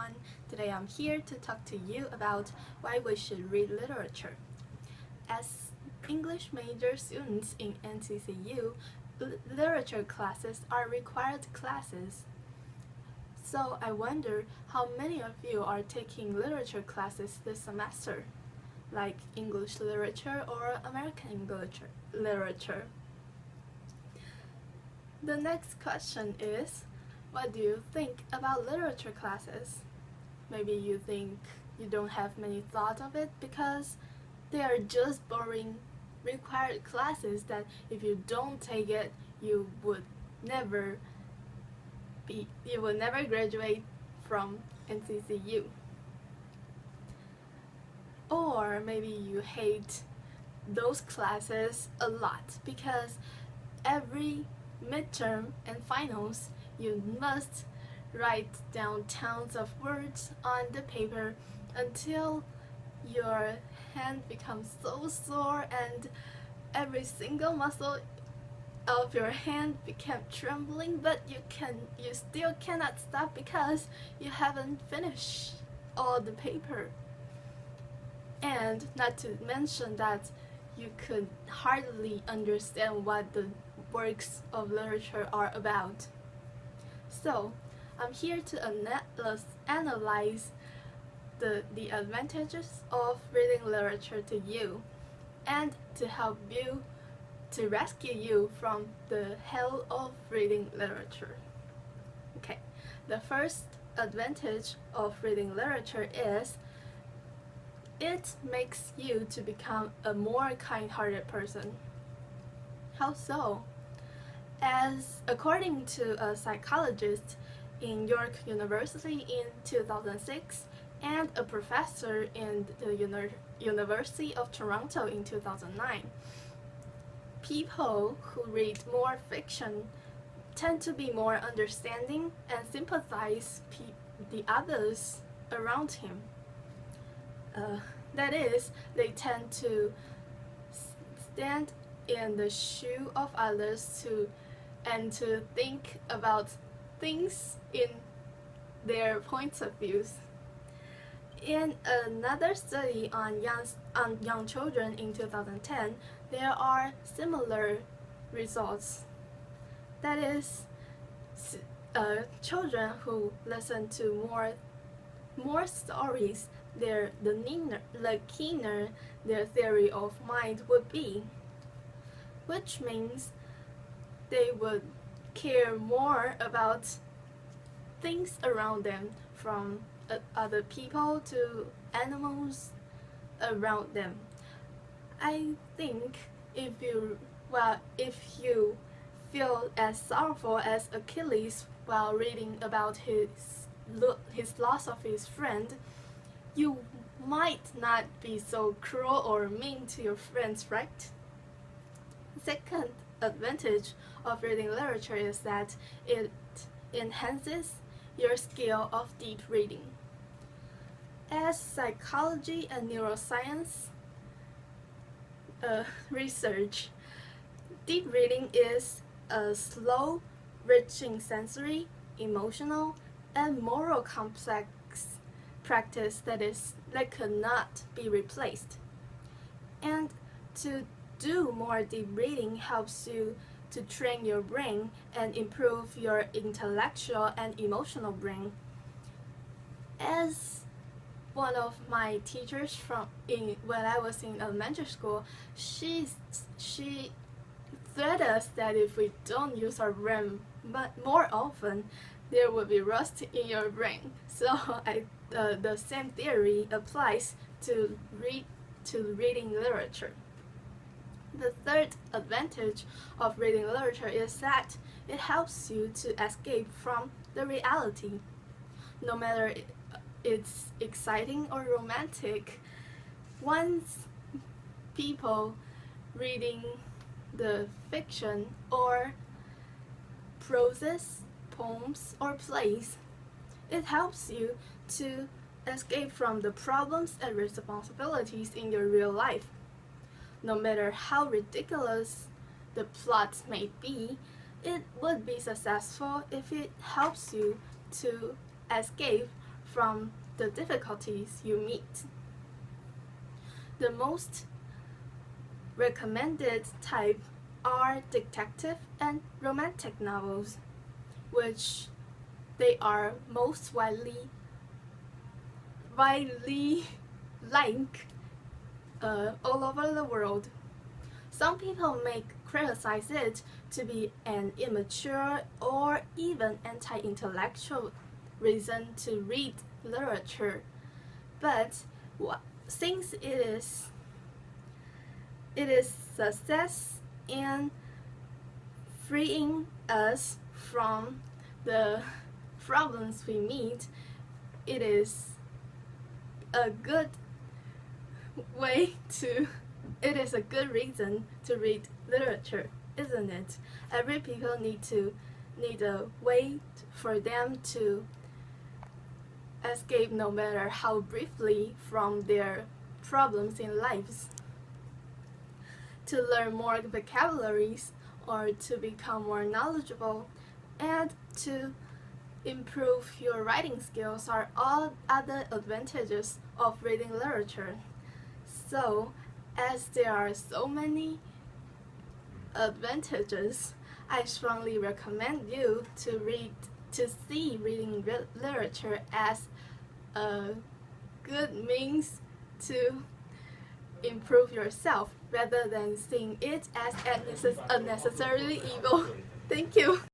everyone. Today I'm here to talk to you about why we should read literature. As English major students in NCCU, literature classes are required classes. So I wonder how many of you are taking literature classes this semester, like English literature or American English literature. The next question is, what do you think about literature classes? Maybe you think you don't have many thoughts of it because they are just boring required classes that if you don't take it, you would never graduate from NCCU. Or maybe you hate those classes a lot because every midterm and finals you must write down tons of words on the paper until your hand becomes so sore and every single muscle of your hand became trembling, but you still cannot stop because you haven't finished all the paper. And not to mention that you could hardly understand what the works of literature are about. So, I'm here to analyze the advantages of reading literature to you and to help you, to rescue you from the hell of reading literature. Okay, the first advantage of reading literature is it makes you to become a more kind-hearted person. How so? As according to a psychologist in York University in 2006 and a professor in the University of Toronto in 2009, people who read more fiction tend to be more understanding and sympathize the others around him. That is, they tend to stand in the shoe of others and to think about things in their points of views. In another study on young children in 2010, there are similar results. That is, children who listen to more stories, the keener their theory of mind would be, which means they would care more about things around them, from other people to animals around them. I think if you feel as sorrowful as Achilles while reading about his loss of his friend, you might not be so cruel or mean to your friends, right? Second advantage of reading literature is that it enhances your skill of deep reading. As psychology and neuroscience research, deep reading is a slow, reaching sensory, emotional, and moral complex practice that cannot be replaced. And to do more deep reading helps you to train your brain and improve your intellectual and emotional brain. As one of my teachers when I was in elementary school, she threatened us that if we don't use our brain more often, there will be rust in your brain. So the same theory applies to reading literature. The third advantage of reading literature is that it helps you to escape from the reality. No matter it's exciting or romantic, once people reading the fiction or prose, poems, or plays, it helps you to escape from the problems and responsibilities in your real life. No matter how ridiculous the plot may be, it would be successful if it helps you to escape from the difficulties you meet. The most recommended type are detective and romantic novels, which they are most widely liked all over the world. Some people may criticize it to be an immature or even anti-intellectual reason to read literature, but since it is success in freeing us from the problems we meet, it is a good reason to read literature, isn't it? Every people need a way for them to escape, no matter how briefly, from their problems in lives. To learn more vocabularies or to become more knowledgeable and to improve your writing skills are all other advantages of reading literature. So, as there are so many advantages, I strongly recommend you to see reading literature as a good means to improve yourself rather than seeing it as unnecessarily evil. Thank you.